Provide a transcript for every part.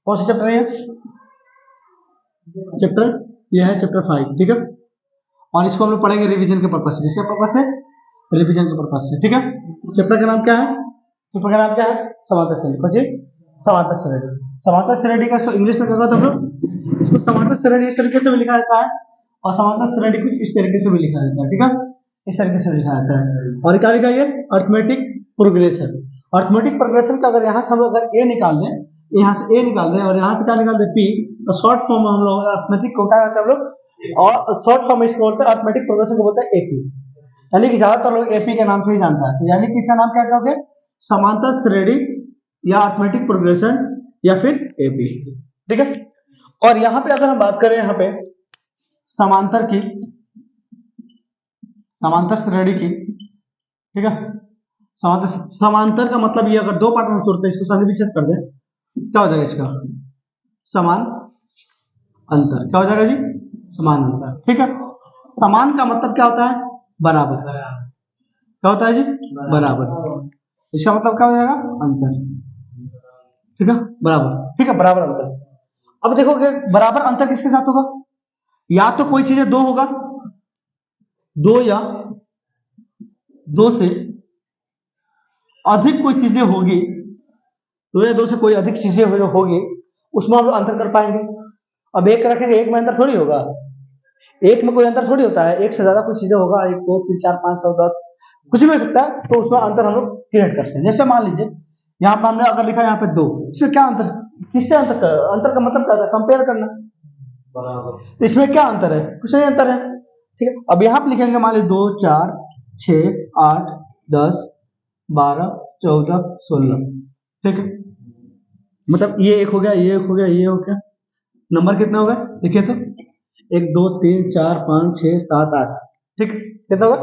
कौन सा चैप्टर है? चैप्टर ये है चैप्टर 5, ठीक है। और इसको हम लोग पढ़ेंगे रिवीजन के पर्पज से। जिसका पर्पज है रिवीजन के पर्पज से, ठीक है। चैप्टर का नाम क्या है? चैप्टर का नाम क्या है? समांतर श्रेणी। कौन सी? समांतर श्रेणी। समांतर श्रेणी का इंग्लिश में क्या कहते हैं हम लोग? इसको समांतर श्रेणी इस तरीके से भी लिखा जाता है और समांतर श्रेणी कुछ इस तरीके से भी लिखा जाता है, ठीक है। इस तरीके से लिखा जाता है। और क्या लिखा है? Arithmetic progression. अर्थमेटिक प्रोग्रेशन का अगर यहाँ से हम लोग अगर ए निकाल दें, यहाँ से ए निकाल दें और यहाँ से क्या निकाल दें? पी, तो शॉर्ट फॉर्म हम लोग अर्थमेटिक को क्या कहते हैं हम लोग? और शॉर्ट फॉर्म इसको बोलते हैं अर्थमेटिक प्रोग्रेशन को बोलते हैं एपी। यानी कि ज्यादातर लोग एपी के नाम से ही जानता है। तो यानी कि इसका नाम क्या कहोगे? समांतर श्रेणी या अर्थमेटिक प्रोग्रेशन या फिर एपी, ठीक है। और यहाँ पे अगर हम बात करें यहाँ पे समांतर की, समांतर श्रेणी की, ठीक है। समांतर का मतलब ये अगर दो पार्ट में तोड़ते हैं, इसको संधि विच्छेद कर दें, क्या हो जाएगा इसका? समान अंतर। क्या हो जाएगा जी? समान अंतर, ठीक है। समान का मतलब क्या होता है? बराबर। क्या होता है जी? बराबर। इसका मतलब क्या हो जाएगा? अंतर, ठीक है। बराबर, ठीक है, बराबर अंतर। अब देखोगे बराबर अंतर किसके साथ होगा? या तो कोई चीजें दो होगा, दो या दो से अधिक कोई चीजें होगी, दो या दो से कोई अधिक चीजें होगी, उसमें हम लोग अंतर कर पाएंगे। अब एक रखेंगे, एक में अंतर थोड़ी होगा, एक में कोई अंतर थोड़ी होता है। एक से ज्यादा कुछ चीजें होगा, 1 2 3 4 5 6 10 कुछ भी हो सकता है, तो उसमें अंतर हम लोग क्रिएट करते हैं। जैसे मान लीजिए यहाँ पर हमने अगर लिखा यहाँ पे 2, इसमें क्या अंतर? किससे अंतर कर? अंतर का मतलब क्या होता है? कंपेयर करना। तो इसमें क्या अंतर है? कुछ नहीं अंतर है, ठीक है। अब यहाँ पे लिखेंगे मान लीजिए 2 4 6 8 10 12 14 16, ठीक है। मतलब ये एक हो गया, ये एक हो गया, ये हो गया। नंबर कितना होगा देखिए तो? 1 2 3 4 5 6 7 8, ठीक है। कितना होगा?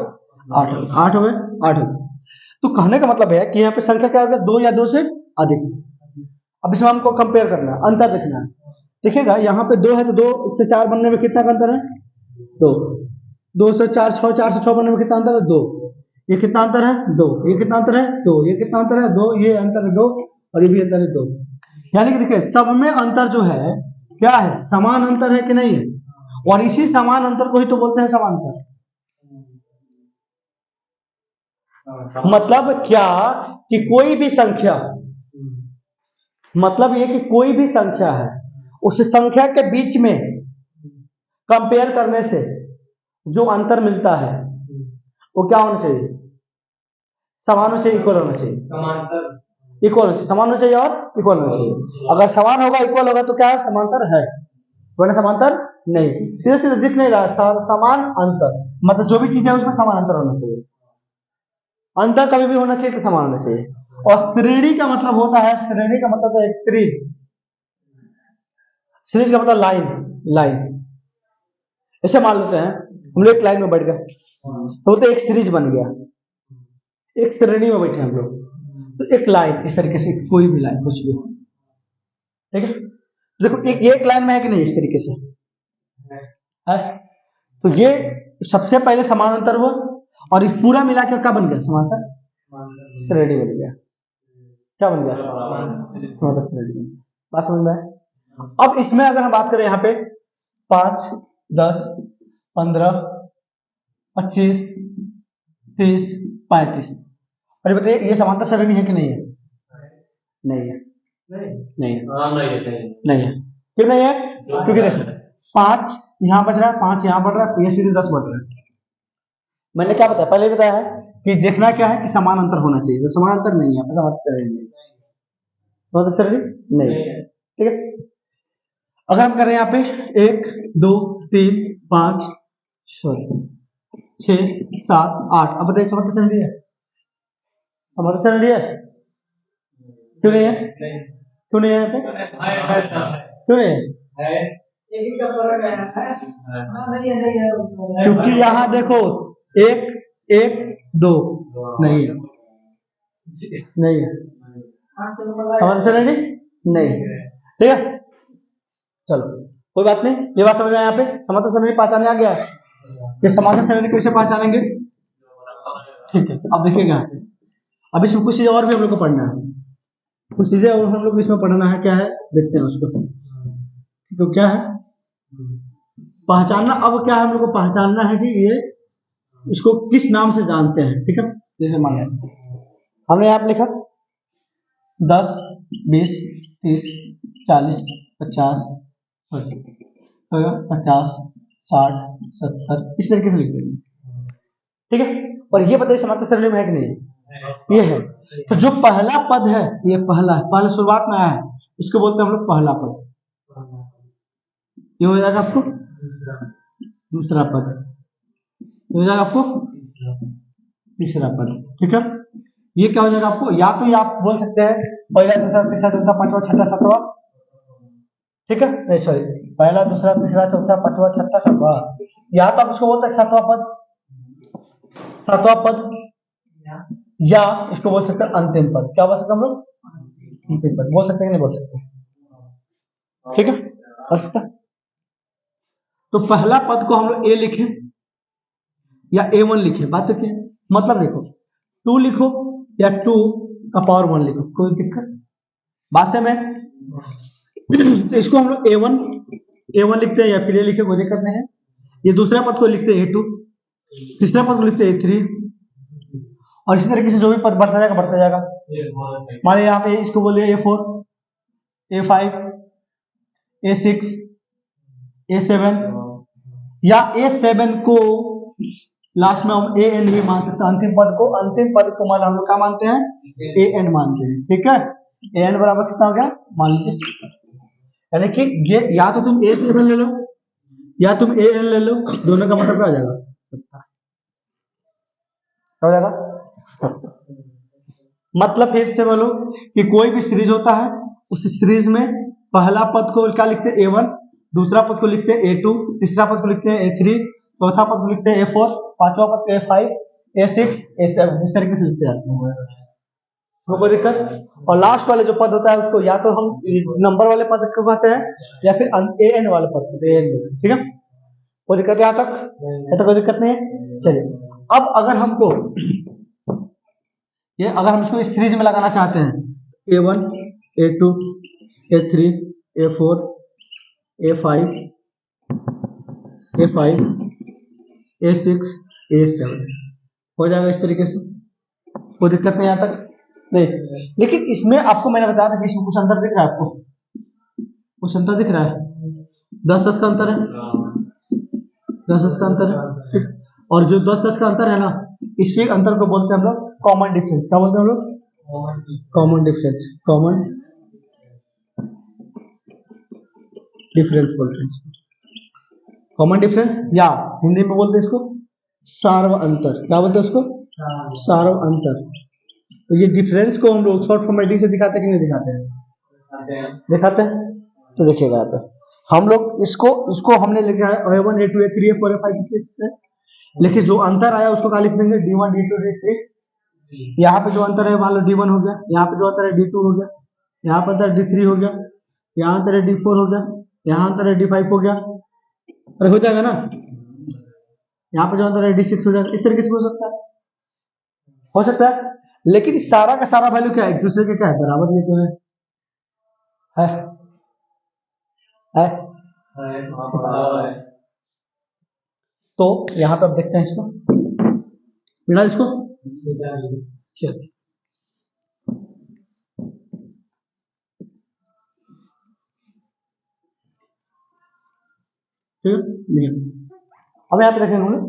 8 8 हो गए, 8 हो गए। तो कहने का मतलब है कि यहाँ पे संख्या क्या हो गया? 2 या 2 से अधिक। अब इसमें हमको कंपेयर करना है, अंतर देखना है। देखिएगा यहाँ पे 2 है तो 2 से 4 बनने में कितना का अंतर है? 2। 2 से 4 6, 4 से 6 बनने में कितना अंतर है? 2। ये कितना अंतर है? 2। ये कितना अंतर है? 2। ये कितना अंतर है? 2। ये अंतर है 2 और ये भी अंतर है 2। यानी कि देखिए सब में अंतर जो है क्या है? समान अंतर है कि नहीं है? और इसी समान अंतर को ही तो बोलते हैं समांतर। मतलब क्या कि कोई भी संख्या, मतलब ये कि कोई भी संख्या है, उस संख्या के बीच में कंपेयर करने से जो अंतर मिलता है वो क्या होना चाहिए? समान होना चाहिए, इक्वल होना चाहिए। समांतर इक्वल होना चाहिए, समान होना चाहिए और इक्वल होना चाहिए। अगर समान होगा, इक्वल होगा तो क्या है? समांतर है, वरना समांतर नहीं। सीधे सीधे दिख नहीं रहा, समान अंतर मतलब जो भी चीज है उसमें समान अंतर होना चाहिए। अंतर कभी भी होना चाहिए तो समान होना चाहिए। और श्रेणी का मतलब होता है, श्रेणी का मतलब है एक सीरीज। सीरीज का मतलब लाइन, लाइन। ऐसे मान लेते हैं हम लोग एक लाइन में बैठ गए तो एक सीरीज बन गया, एक श्रेणी में बैठे हम लोग, तो एक लाइन इस तरीके से, कोई भी लाइन कुछ भी, ठीक है। देखो एक लाइन में है कि नहीं? इस तरीके से है। तो ये सबसे पहले समान अंतर हुआ और ये पूरा मिला के क्या बन गया? समांतर श्रेणी बन गया। क्या बन गया? समांतर श्रेणी। बात समझ में आए? अब इसमें अगर हम बात करें यहाँ पे 5 10 15 25 30 35, अरे बताइए ये समांतर श्रेणी है कि नहीं है? नहीं है, नहीं है, नहीं है। क्यों नहीं है? क्योंकि देखो 5 यहाँ बच रहा है, 5 यहाँ बढ़ रहा है, ये सीधे 10 बढ़ रहा है। मैंने क्या बताया? पहले बताया है कि देखना क्या है कि समान अंतर होना चाहिए, तो समान अंतर नहीं है, समांतर श्रेणी नहीं, समांतर श्रेणी नहीं है, ठीक है। अगर हम करें यहाँ पे 1 2 3 5 6 7 8, अब बताइए समांतर श्रेणी है? समांतर श्रेणी है? क्यों नहीं है? क्यों नहीं है यहाँ पे? क्यों नहीं है? क्योंकि यहाँ देखो 1 1 2 नहीं है, नहीं है, समांतर श्रेणी नहीं है, ठीक है। चलो कोई बात नहीं, ये बात समझ में यहाँ पे समांतर श्रेणी पहचानने आ गया कि समांतर श्रेणी कैसे पहचानेंगे, ठीक है। अब देखिएगा अब इसमें कुछ चीज और भी हम लोग को पढ़ना है। कुछ चीजें और हम लोग इसमें पढ़ना है, क्या है देखते हैं उसको। तो क्या है पहचानना, अब क्या है हम लोग को पहचानना है कि ये इसको किस नाम से जानते हैं, ठीक है। जैसे मान लें हमने यहाँ पे लिखा 10 20 30 40 50 50 60 70 इस तरीके से लिख देंगे, ठीक है। और ये बताइए समांतर श्रेणी में है कि नहीं, ये है। तो जो पहला पद है, ये पहला है, पहले शुरुआत में आया है, इसको बोलते हैं हम लोग पहला पद। ये हो जाएगा आपको दूसरा पद, ये हो जाएगा आपको तीसरा पद, ठीक है। ये क्या हो जाएगा आपको, या तो ये आप बोल सकते हैं पहला दूसरा तीसरा चौथा पांचवा छठा सातवां, ठीक है। नहीं सॉरी, पहला दूसरा तीसरा चौथा पांचवा छठा सातवां, या तो आप इसको बोलते हैं सातवां पद, सातवां पद, या इसको बोल सकते हैं अंतिम पद। क्या बोल सकते हैं हम लोग, अंतिम पद बोल सकते हैं, नहीं बोल सकते, ठीक है, हो सकता है। तो पहला पद को हम लोग ए लिखें या A1 लिखें, बात तो क्या है, मतलब देखो 2 लिखो या 2 का पावर 1 लिखो, कोई दिक्कत बात से में। तो इसको हम लोग A1 लिखते हैं या फिर A लिखे, कोई दिक्कत नहीं है। ये दूसरा पद को लिखते हैं A2, तीसरा पद को लिखते हैं A3, और इसी तरीके से जो भी पद बढ़ता जाएगा बढ़ता जाएगा। मान लीजिए यहाँ पे इसको बोलिए A4 A5 A6 A7, या A7 को लास्ट में हम AN भी मान सकते हैं। अंतिम पद को मान हम लोग क्या मानते हैं, AN मानते हैं, ठीक है। AN बराबर कितना हो गया, मान लीजिए, यानी कि ये या तो तुम A7 ले लो या तुम AN ले लो, दोनों का मतलब क्या हो जाएगा, क्या हो जाएगा। मतलब फिर से बोलो कि कोई भी सीरीज होता है, उस सीरीज में पहला पद को क्या लिखते हैं A1, दूसरा पद को लिखते हैं A2, तीसरा पद को लिखते हैं A3, चौथा पद को लिखते हैं A4, पांचवा पद को A5 A6 A7, इस तरीके से लिखते जाते हैं, कोई दिक्कत। और लास्ट वाले जो पद होता है उसको या तो हम नंबर वाले पद को कहते हैं या फिर AN वाले पद को, ठीक है। कोई दिक्कत यहाँ तक, कोई दिक्कत नहीं है। चलिए अब अगर हमको ये अगर हम इसको इस सीरीज में लगाना चाहते हैं A1 A2 A3 A4 A5 A5 A6 A7 हो जाएगा इस तरीके से, कोई दिक्कत नहीं यहाँ तक नहीं। लेकिन इसमें आपको मैंने बताया था कि इसमें कुछ अंतर दिख रहा है, आपको कुछ अंतर दिख रहा है, 10-10 का अंतर है, 10-10 का अंतर है, ठीक। और जो 10-10 का अंतर है ना, इसी अंतर को बोलते हैं हम लोग कॉमन डिफरेंस। क्या बोलते हैं हम लोग, कॉमन डिफरेंस, कॉमन डिफरेंस बोलते हैं, कॉमन डिफरेंस, या हिंदी में बोलते हैं इसको सार्व अंतर। क्या बोलते हैं उसको, सार्व अंतर। तो ये डिफरेंस को हम लोग शॉर्ट फॉर्मेटिंग से दिखाते हैं कि नहीं दिखाते हैं, दिखाते हैं। तो देखिएगा यहाँ पे हम लोग इसको हमने लिखा है A1 A2 A3 A4 A5 A6, लेकिन जो अंतर आया उसको क्या लिख देंगे, D1 D2 D3। यहाँ पे जो अंतर है मान लो D1 हो गया, यहाँ पे जो अंतर है D2 हो गया, यहाँ पर अंतर D3 हो गया, यहाँ अंतर है D4 हो गया, यहाँ अंतर है D5 हो गया, अरे हो जाएगा ना। यहाँ पे जो अंतर है D6 हो जाएगा, इस तरीके से हो सकता है, हो सकता है। लेकिन सारा का सारा वैल्यू क्या है, एक दूसरे के क्या है, बराबर ये तो है। तो यहाँ पे अब देखते हैं इसको, मिला इसको, चल ठीक। अब यहाँ पे देखेंगे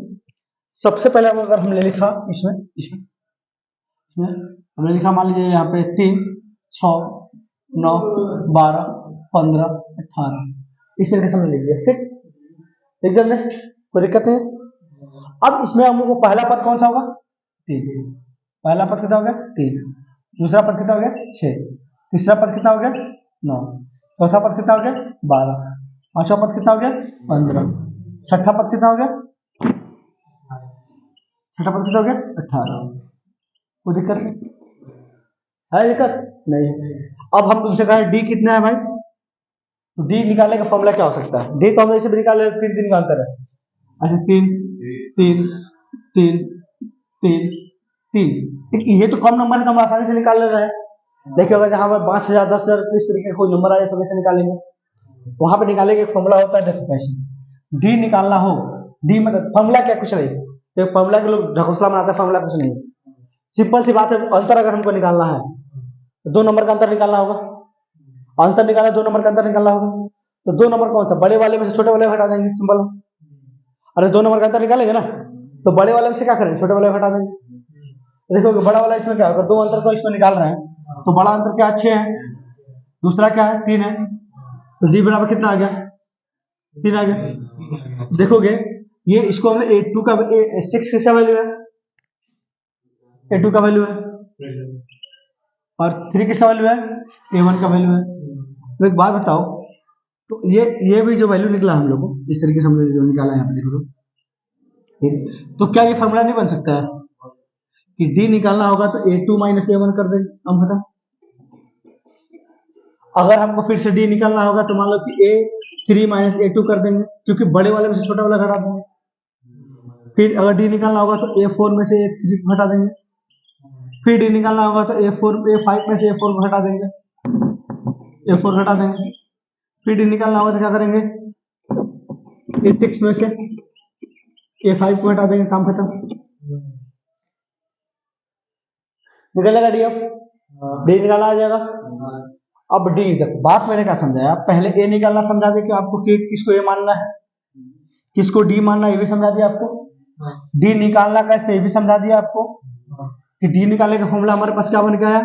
सबसे पहले अगर हमने लिखा इसमें हमने लिखा, मान लीजिए यहाँ पे 3 6 9 12 15 18 इस तरीके से हमने लिख दिया, ठीक एकदम में, कोई दिक्कत नहीं। अब इसमें हम लोग को पहला पद कौन सा होगा, 3, पहला पद कितना हो गया 3, दूसरा पद कितना हो गया 6, तीसरा पद कितना हो गया 9, चौथा पद कितना हो गया 12, पांचवा पद कितना हो गया 15, छठा पद कितना हो गया, छठा पद कितना हो गया 18। कोई दिक्कत नहीं है, दिक्कत नहीं। अब हम तुमसे कहें डी कितना है भाई, तो डी निकालने का फॉर्मूला क्या हो सकता है, डी तो हम ऐसे भी निकाल ले, 3 का अंतर है, अच्छा 3 3 3 3 3, ये तो कम नंबर है तो हम आसानी से निकाल ले रहे हैं। देखिए अगर जहाँ पर 5,000 10,000 इस तरीके का कोई नंबर आ जाए तो कैसे निकालेंगे, वहां पे निकालेंगे। एक फॉर्मूला होता है डेफिनेशन, डी निकालना हो, डी मतलब फॉर्मूला क्या, कुछ नहीं, तो फॉर्मूला के लोग ढकोसला बनाते हैं, फॉर्मूला कुछ नहीं, सिंपल सी बात है। अंतर अगर हमको निकालना है तो 2 नंबर का अंतर निकालना होगा, अंतर निकालना 2 नंबर का अंतर निकालना होगा, तो 2 नंबर कौन सा, बड़े वाले में से छोटे वाले को हटा देंगे, सिंपल। अरे 2 नंबर का अंतर निकालेंगे ना, तो बड़े वाले में से क्या करेंगे, छोटे वाले को हटा देंगे। देखो बड़ा वाला इसमें क्या होगा, 2 अंतर को इसमें निकाल रहे हैं तो बड़ा अंतर क्या 6 है, दूसरा क्या है 3 है, तो डी बराबर कितना आ गया, 3 आ गया। देखोगे ये इसको हमने A2 का 6 किसका वैल्यू है, A2 का वैल्यू है, और 3 किसका वैल्यू है, A1 का वैल्यू है। तो एक बात बताओ, तो ये भी जो वैल्यू निकला हम लोग को, इस तरीके से हमने जो निकाला यहाँ पे देखो, तो क्या ये फॉर्मूला नहीं बन सकता है कि डी निकालना होगा तो A2 माइनस A1 कर देंगे, हम खत्म। अगर हमको फिर से डी निकालना होगा तो मान लो कि A3 माइनस A2 कर देंगे, क्योंकि बड़े वाले में से छोटा वाला घटा देंगे। फिर अगर डी निकालना होगा तो A4 में से A3 को घटा देंगे, फिर डी निकालना होगा तो A5 में से A4 को घटा देंगे, A4 घटा देंगे। फिर डी निकालना होगा तो क्या करेंगे, A6 में से A5 को हटा देंगे, काम खत्म। निकलेगा डी, अब डी निकालना आ जाएगा। अब डी तक बात मैंने क्या समझाया, पहले ए निकालना समझा दे कि आपको किसको ए मानना है, किसको डी मानना है, ये भी समझा दिया आपको। डी निकालना कैसे ये भी समझा दिया आपको, कि डी निकालने का फॉर्मूला हमारे पास क्या बन गया है,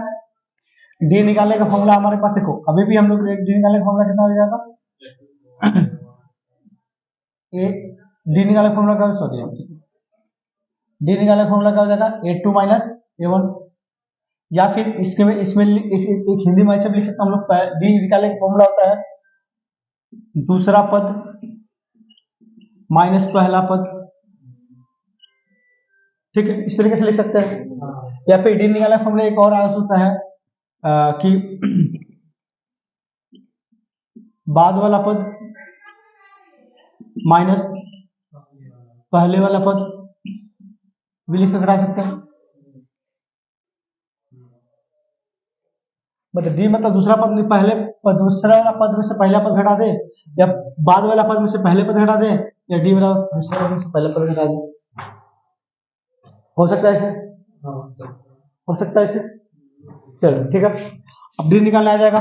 डी निकालने का फॉर्मूला हमारे पास देखो, अभी भी हम लोग डी निकालने का फॉर्मूला कितना हो जाएगा, डी निकालने का फॉर्मूला क्या, सॉरी डी निकालने का फॉर्मूला क्या हो जाएगा, A2 माइनस A1, या फिर इसमें एक हिंदी में ऐसे भी लिख सकते हम लोग, डी निकालने का फॉर्मूला होता है दूसरा पद माइनस पहला पद, ठीक है, इस तरीके से लिख सकते हैं। या फिर डी निकालने का फॉर्मूला एक और आया होता है कि बाद वाला पद माइनस पहले वाला पद भी लिख कर घटा सकते हैं। मतलब डी मतलब दूसरा पद में पहले पद, दूसरा वाला पद में से पहला पद घटा दे, या बाद वाला पद में से पहले पद घटा दे, या डी वाला दूसरा पद में से पहला पद घटा दे। हो सकता है ऐसे, हो सकता है ऐसे। चलो ठीक है, अब डी निकालना आ जाएगा,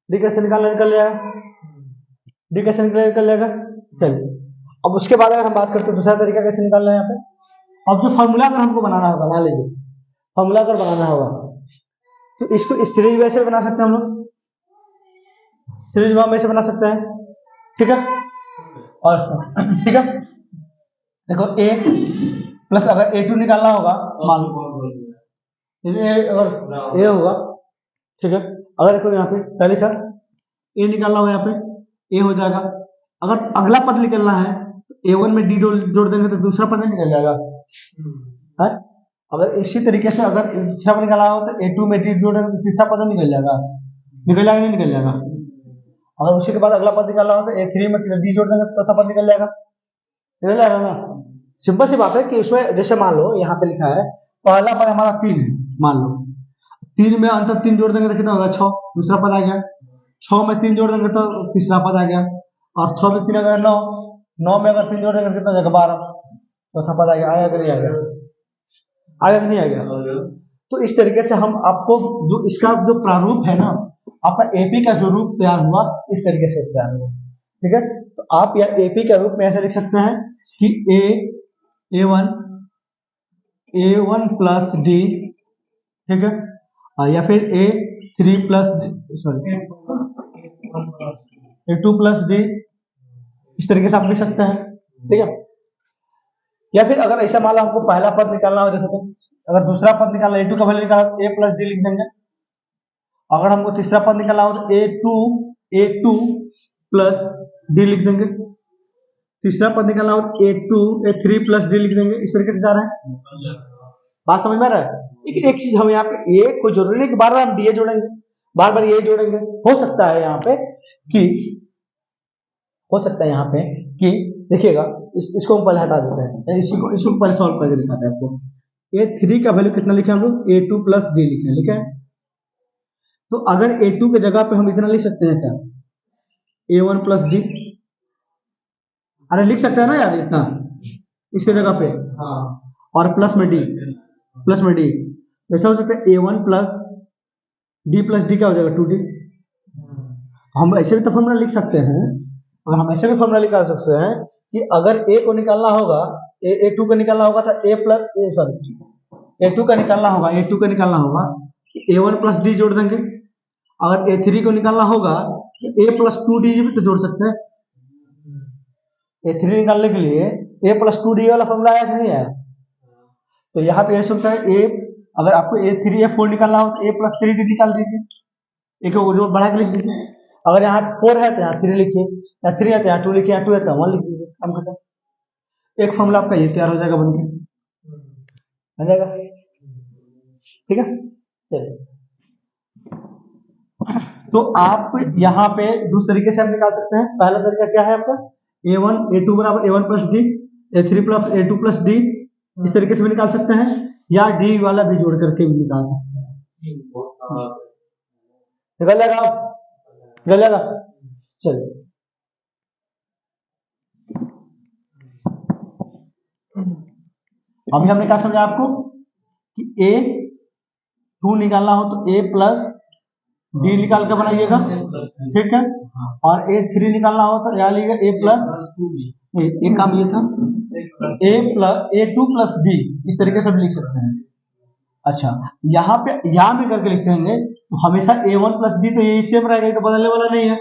डी कैसे निकालना, निकल जाएगा, डी कैसे निकल जाएगा। चलिए अब उसके बाद अगर हम बात करते हैं दूसरा तरीका कैसे निकालना है यहाँ पे। अब जो फॉर्मूला अगर हमको बनाना होगा, मान लीजिए फॉर्मूला अगर बनाना होगा तो इसको इस सीरीज वे से बना सकते हैं हम लोग, सीरीज में से बना सकते हैं, ठीक है। और ठीक है, देखो ए प्लस अगर A2 निकालना होगा, मान लो अगर ए होगा, ठीक है। अगर देखो यहाँ पे क्या लिखा, ए निकालना होगा, यहाँ पे ए हो जाएगा। अगर अगला पद निकलना है तो A1 में डी जोड़ देंगे तो दूसरा पद निकल जाएगा है। अगर इसी तरीके से अगर तीसरा पद निकालना हो तो A2 में डी जोड़ देंगे तो तीसरा पद निकल जाएगा, निकल जाएगा नहीं निकल जाएगा। अगर उसी के बाद अगला पद निकालना हो तो A3 में डी जोड़ देंगे तो चौथा पद निकल जाएगा, निकल जाएगा ना। सिंपल सी बात है कि उसमें जैसे मान लो यहाँ पे लिखा है पहला पद हमारा 3 है, मान लो 3 में अंतर 3 जोड़ देंगे तो कितना होगा 6, दूसरा पद आ गया। 6 में 3 जोड़ देंगे तो तीसरा पद आ गया, और 6 में 3 अगर 9, 9 में अगर 3 जोड़ देंगे कितना हो जाएगा 12, चौथा पद आ गया। आया कि नहीं आ गया, आया कि नहीं आ गया। तो इस तरीके से हम आपको जो इसका जो प्रारूप है ना, आपका एपी का जो रूप तैयार हुआ इस तरीके से तैयार हुआ, ठीक है। तो आप या एपी के रूप में ऐसे लिख सकते हैं कि A1 प्लस डी, ठीक है, या फिर A3 plus sorry A2 plus D, इस तरीके से आप लिख सकते हैं, ठीक है। या फिर अगर ऐसा मान लो हमको पहला पद निकालना हो, जैसे तो अगर दूसरा पद निकालना A2 का वैल्यू निकालना तो A प्लस डी लिख देंगे। अगर हमको तीसरा पद निकालना हो तो A2 प्लस डी लिख देंगे। तीसरा पद निकालना हो तो A3 प्लस डी लिख देंगे। इस तरीके से जा रहे हैं, बात समझ में आ रहा है। लेकिन एक चीज हम यहाँ पे ये कोई जरूरी नहीं कि बार बार हम डी जोड़ेंगे, बार बार ये जोड़ेंगे। हो सकता है यहाँ पे कि हो सकता है यहाँ पे कि देखिएगा इसको हम पहले हटा देते हैं, इसको पहले सॉल्व करके दिखाते हैं आपको। A3 का वैल्यू कितना लिखे हम लोग, A2 प्लस डी लिखे हैं, लिखे हैं। तो अगर A2 के जगह पे हम इतना लिख सकते हैं क्या, A1 प्लस डी, अरे लिख सकते हैं ना यार इतना इसके जगह पे, हाँ, और प्लस में डी, प्लस में डी, ऐसा हो सकता है A1 प्लस डी क्या हो जाएगा 2D। हम ऐसे भी तो फॉर्मूला लिख सकते हैं, और हम ऐसे भी फॉर्मूला निकाल सकते हैं कि अगर A को निकालना होगा, A2 को निकालना होगा तो A2 का निकालना होगा A1 प्लस डी जोड़ देंगे। अगर A3 को निकालना होगा तो A प्लस 2D भी तो जोड़ सकते हैं। A3 निकालने के लिए A प्लस 2D वाला फॉर्मूला आया कि नहीं आया? तो यहाँ पे ऐसा होता है अगर आपको A3 या 4 निकालना हो तो A प्लस 3D निकाल दीजिए, एक जोड़ बढ़ा के लिख दीजिए। अगर यहाँ 4 है तो यहाँ 3 लिखिए, या 3 है तो यहाँ 2 लिखिए, यहाँ 2 है तो 1 लिख दीजिए, काम खत्म। एक फॉर्मूला आपका ये तैयार हो जाएगा, बन के आ जाएगा, ठीक है। चलिए, तो आप यहाँ पे दूसरे तरीके से आप निकाल सकते हैं। पहला तरीका क्या है आपका, A2 बराबर A1 plus D, A3 plus A2 plus D, इस तरीके से भी निकाल सकते हैं, या डी वाला भी जोड़ करके भी निकाल सकते हैं। निकल जाएगा। चलिए, अभी हमने क्या समझा आपको कि A2 निकालना हो तो A प्लस डी निकाल कर बनाइएगा, ठीक है, और A3 निकालना हो तो यहाँ लीजिएगा A प्लस, एक काम ये था A2 प्लस डी, इस तरीके से भी लिख सकते हैं। अच्छा, यहाँ पे यहाँ भी करके लिखते हैं तो हमेशा A1 प्लस डी तो यही सेम रहेगा, तो बदलने वाला नहीं है,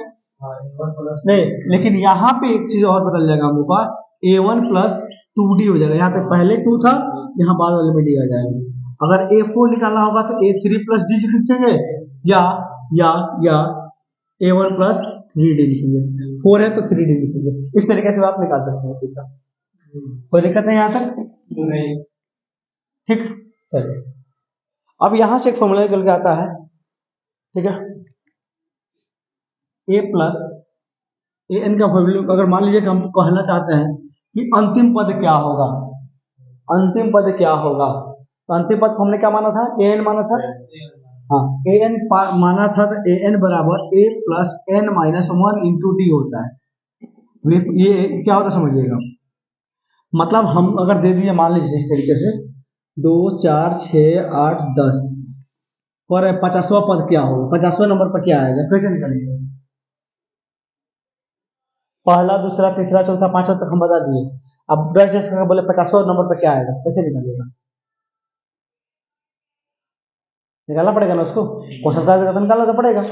नहीं, लेकिन यहाँ पे एक चीज और बदल जाएगा हम लोग का, A1 प्लस 2D हो जाएगा। यहाँ पे पहले 2 था, यहाँ बाद वाले में डी आ जाएगा। अगर A4 निकालना होगा तो A3 प्लस डी लिखेंगे, या A1 प्लस 3D लिखेंगे, 4 है तो 3D लिखेंगे। इस तरीके से आप निकाल सकते हैं, ठीक है, कोई दिक्कत नहीं यहाँ तक, नहीं, ठीक। चलिए, अब यहां से एक फॉर्मूला निकल के आता है, ठीक है, A प्लस AN का फॉर्मूला। अगर मान लीजिए कि हम कहना चाहते हैं कि अंतिम पद क्या होगा, तो अंतिम पद हमने क्या माना था, AN माना था, हाँ, AN माना था, तो AN बराबर A plus N minus 1 into D होता है। ये क्या होता है समझिएगा, मतलब हम अगर दे दिए, मान लीजिए इस तरीके से 2 4 6 8 10 पर 50वां पद क्या होगा, 50वें नंबर पर क्या आएगा, कैसे निकालेंगे? पहला दूसरा तीसरा चौथा पांचवा तक हम बता दिए। अब ब्रश जैसे बोले 50वां नंबर पर क्या आएगा, कैसे निकालेगा? निकालना पड़ेगा ना उसको, क्वेश्चन का तो निकालना तो पड़ेगा,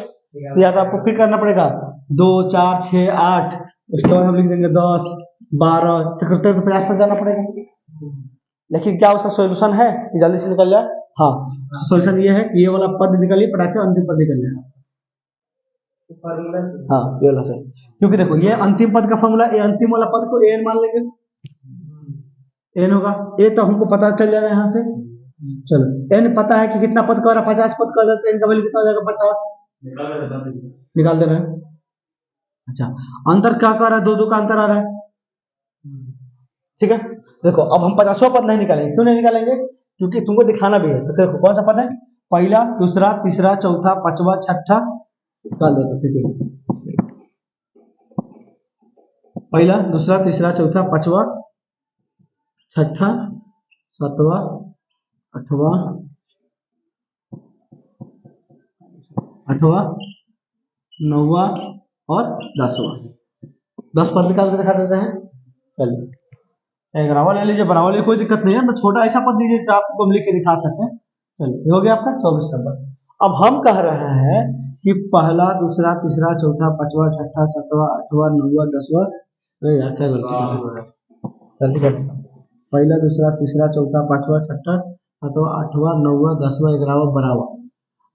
या तो आपको फिर करना पड़ेगा 2 4 6 8, उसके बाद हम लिख देंगे 10 12 तक, तो 50 तक जाना पड़ेगा। लेकिन क्या उसका सॉल्यूशन है कि जल्दी से निकल जाए? हाँ, सॉल्यूशन ये है कि ये वाला पद निकलिए, पटाखे अंतिम पद निकल जाए। हाँ, ये वाला सही, क्योंकि देखो ये अंतिम पद का फॉर्मूला, ये अंतिम वाला पद को एन मान लेंगे, एन होगा, ए तो हमको पता चल जाएगा यहाँ से। चलो, एन पता है कि कितना पद का हो रहा है, 50 पद का, एन का वैल्यू कितना हो जाएगा, 50 निकाल दे रहे हैं। अच्छा, अंतर क्या कर रहा है, 2 का अंतर आ रहा है, ठीक है। देखो, अब हम 50वां पद नहीं निकालेंगे, क्यों नहीं निकालेंगे, क्योंकि तुमको दिखाना भी है। तो देखो कौन सा पद है, पहला दूसरा तीसरा चौथा पांचवा छठा, निकाल दो, ठीक है, पहला दूसरा तीसरा चौथा पांचवा छठा सातवा आठवा नौवा और 10वां, 10 पद निकाल के दिखा देते हैं। चलिए, ग्रामर ले लीजिए, बराबर ले, कोई दिक्कत नहीं है, मैं छोटा ऐसा पद दीजिए जो आपको हम लिख के दिखा सकते हैं। चलिए, हो गया आपका 24 नंबर। अब हम कह रहे हैं कि पहला दूसरा तीसरा चौथा पांचवा छठा सातवां आठवां नौवां 10वां, अरे यार क्या गलती कर, पहला दूसरा तीसरा चौथा पांचवा छठा सातवां आठवां नौवां 10वां 11वां 12वां।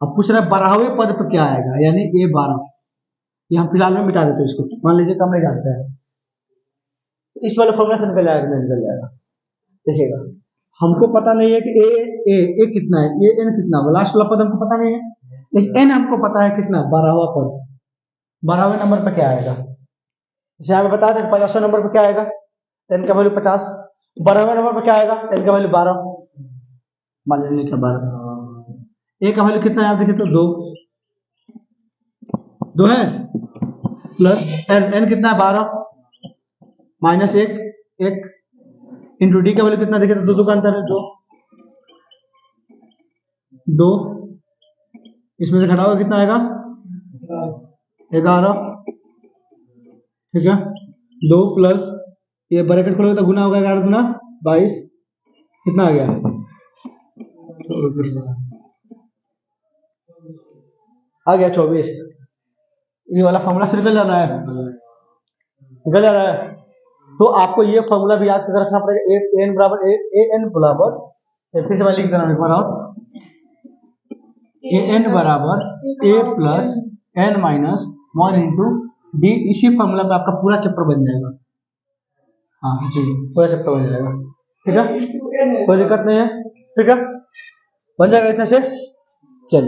अब पूछ रहे 12वें पद पर क्या आएगा, यानी ये 12, ये हम फिलहाल में मिटा देते हैं इसको, मान लीजिए कम नहीं जानते हैं, इस वाले फॉर्मूला से निकल जाएगा, निकल जाएगा। देखिएगा, हमको पता नहीं है कि ए कितना है, ये एन कितना है, लास्ट वाला पद हमको पता नहीं है, लेकिन एन हमको पता है कितना, 12वां पद, 12वें नंबर पर क्या आएगा, जैसे हमें बता दें 50वें नंबर पर क्या आएगा, एन का वैल्यू 50, 12वें नंबर पर क्या आएगा, एन का वैल्यू 12, मान लीजिए क्या 12, ए का वैल्यू कितना है आप देखिए तो 2, 2 है प्लस n कितना है 12 माइनस 1 इंटू डी का वैल्यू कितना देखे तो 2 का अंतर है 2 इसमें से घटाओगे कितना आएगा 11 ठीक है 2 प्लस ये ब्रैकेट खोलोगे तो गुना होगा 11 गुना 22 कितना आ गया आ गया 24 ये वाला फॉर्मूला से निकल जा रहा है तो आपको ये फॉर्मूला भी याद करके रखना पड़ेगा ए एन बराबर ए एन बराबर फिर से मैं लिख दे रहा हूँ एक बार और ए एन बराबर A plus N minus 1 into D इसी फॉर्मूला पे आपका पूरा चैप्टर बन जाएगा हाँ जी पूरा चैप्टर बन जाएगा ठीक है कोई दिक्कत नहीं है ठीक है बन जाएगा इतने से